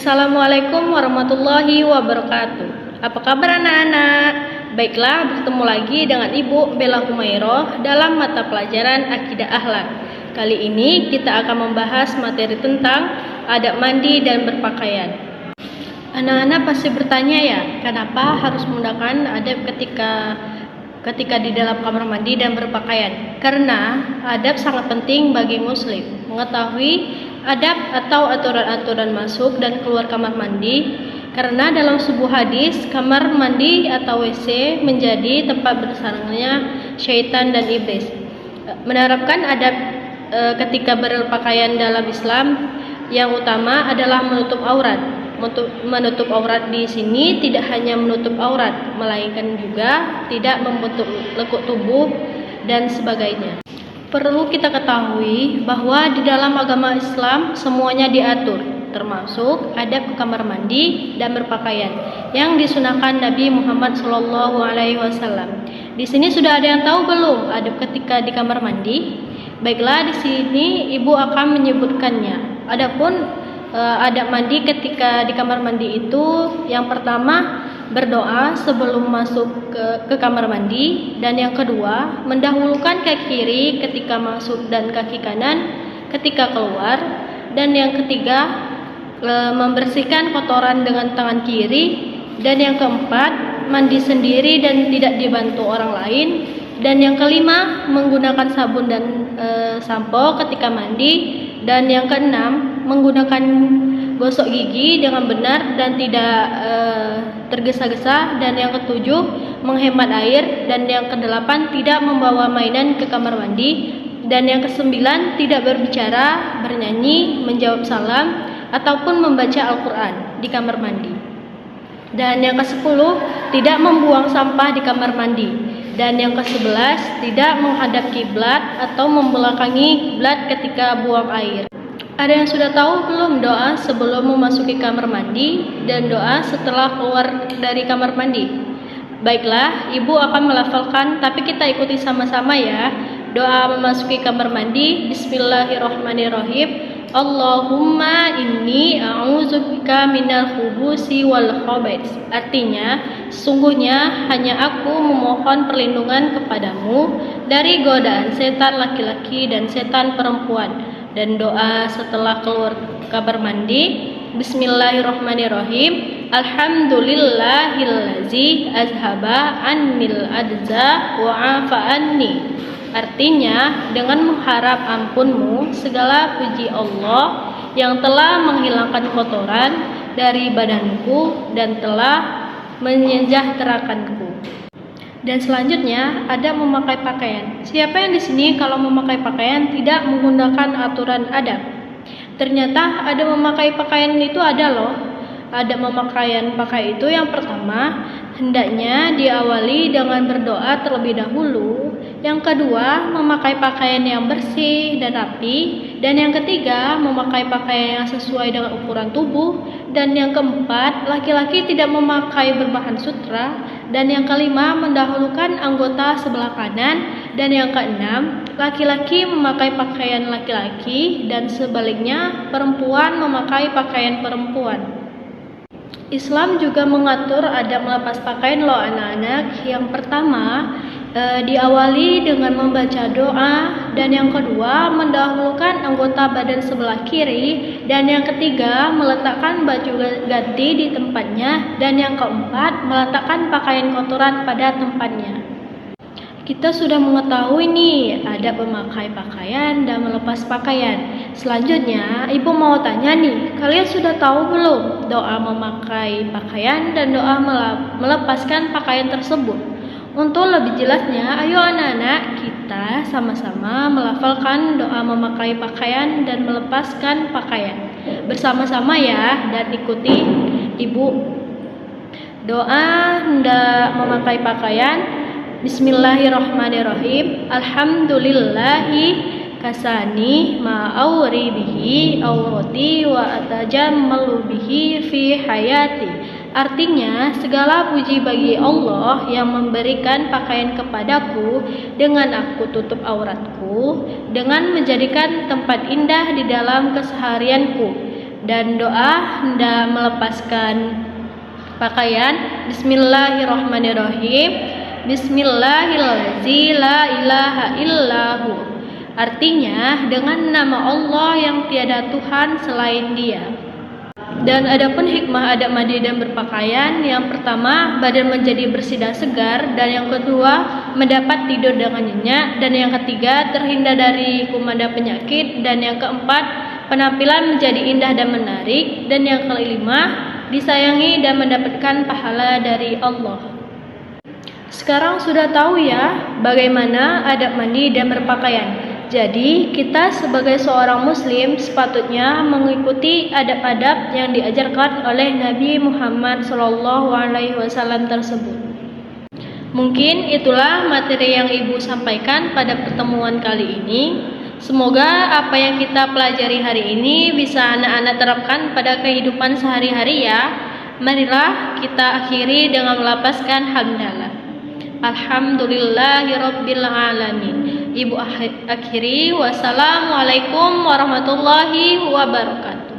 Assalamualaikum warahmatullahi wabarakatuh. Apa kabar anak-anak? Baiklah, bertemu lagi dengan Ibu Bella Humairah dalam mata pelajaran Akidah Akhlak. Kali ini kita akan membahas materi tentang adab mandi dan berpakaian. Anak-anak pasti bertanya ya, kenapa harus menggunakan adab ketika di dalam kamar mandi dan berpakaian? Karena adab sangat penting bagi muslim. Mengetahui adab atau aturan-aturan masuk dan keluar kamar mandi, karena dalam sebuah hadis kamar mandi atau WC menjadi tempat bersarangnya syaitan dan iblis. Menerapkan adab ketika berpakaian dalam Islam yang utama adalah menutup aurat. Menutup aurat di sini tidak hanya menutup aurat, melainkan juga tidak membentuk lekuk tubuh dan sebagainya. Perlu kita ketahui bahwa di dalam agama Islam semuanya diatur, termasuk adab kamar mandi dan berpakaian yang disunahkan Nabi Muhammad SAW. Di sini sudah ada yang tahu belum adab ketika di kamar mandi? Baiklah, di sini Ibu akan menyebutkannya. Adapun adab mandi ketika di kamar mandi itu, yang pertama berdoa sebelum masuk ke kamar mandi, dan yang kedua mendahulukan kaki kiri ketika masuk dan kaki kanan ketika keluar, dan yang ketiga membersihkan kotoran dengan tangan kiri, dan yang keempat mandi sendiri dan tidak dibantu orang lain, dan yang kelima menggunakan sabun dan sampo ketika mandi, dan yang keenam menggunakan gosok gigi dengan benar dan tidak tergesa-gesa, dan yang ketujuh menghemat air, dan yang kedelapan tidak membawa mainan ke kamar mandi, dan yang kesembilan tidak berbicara, bernyanyi, menjawab salam ataupun membaca Al-Quran di kamar mandi, dan yang kesepuluh tidak membuang sampah di kamar mandi, dan yang ke-11 tidak menghadap kiblat atau membelakangi kiblat ketika buang air. Ada yang sudah tahu belum doa sebelum memasuki kamar mandi dan doa setelah keluar dari kamar mandi? Baiklah, Ibu akan melafalkan, tapi kita ikuti sama-sama ya. Doa memasuki kamar mandi, Bismillahirrahmanirrahim. Allahumma inni a'udzubika minal khubusi wal khaba'its. Artinya, sungguhnya hanya aku memohon perlindungan kepadamu dari godaan setan laki-laki dan setan perempuan. Dan doa setelah keluar kamar mandi, Bismillahirrahmanirrahim. Alhamdulillahillazi azhaba annil adza wa afa anni. Artinya, dengan mengharap ampunmu, segala puji Allah yang telah menghilangkan kotoran dari badanku dan telah menyejahterakanku. Dan selanjutnya ada memakai pakaian. Siapa yang di sini kalau memakai pakaian tidak menggunakan aturan adab? Ternyata ada memakai pakaian itu ada loh. Ada pakai itu yang pertama hendaknya diawali dengan berdoa terlebih dahulu. Yang kedua, memakai pakaian yang bersih dan rapi. Dan yang ketiga, memakai pakaian yang sesuai dengan ukuran tubuh. Dan yang keempat, laki-laki tidak memakai berbahan sutra. Dan yang kelima, mendahulukan anggota sebelah kanan. Dan yang keenam, laki-laki memakai pakaian laki-laki dan sebaliknya perempuan memakai pakaian perempuan. Islam juga mengatur adab melepas pakaian loh anak-anak. Yang pertama diawali dengan membaca doa, dan yang kedua mendahulukan anggota badan sebelah kiri, dan yang ketiga meletakkan baju ganti di tempatnya, dan yang keempat meletakkan pakaian kotoran pada tempatnya. Kita sudah mengetahui nih adab memakai pakaian dan melepas pakaian. Selanjutnya, Ibu mau tanya nih, kalian sudah tahu belum doa memakai pakaian dan doa melepaskan pakaian tersebut? Untuk lebih jelasnya, ayo anak-anak kita sama-sama melafalkan doa memakai pakaian dan melepaskan pakaian bersama-sama ya, dan ikuti Ibu. Doa hendak memakai pakaian, Bismillahirrahmanirrahim. Alhamdulillahi kasani ma'auri bihi aurati wa atajammalu bihi fi hayati. Artinya, segala puji bagi Allah yang memberikan pakaian kepadaku dengan aku tutup auratku, dengan menjadikan tempat indah di dalam keseharianku, Dan doa hendak melepaskan pakaian, Bismillahirrahmanirrahim. Bismillahirrahmanirrahim, la ilaha illahu. Artinya dengan nama Allah yang tiada Tuhan selain Dia. Dan adapun hikmah adab mandi dan berpakaian, yang pertama badan menjadi bersih dan segar, dan yang kedua mendapat tidur dengan nyenyak, dan yang ketiga terhindar dari kuman dan penyakit, dan yang keempat penampilan menjadi indah dan menarik, dan yang kelima disayangi dan mendapatkan pahala dari Allah. Sekarang sudah tahu ya bagaimana adab mandi dan berpakaian. Jadi kita sebagai seorang muslim sepatutnya mengikuti adab-adab yang diajarkan oleh Nabi Muhammad SAW tersebut. Mungkin itulah materi yang Ibu sampaikan pada pertemuan kali ini. Semoga apa yang kita pelajari hari ini bisa anak-anak terapkan pada kehidupan sehari-hari ya. Marilah kita akhiri dengan melapaskan hamdalah. Alhamdulillahirabbil alamin. Ibu akhiri, wassalamualaikum warahmatullahi wabarakatuh.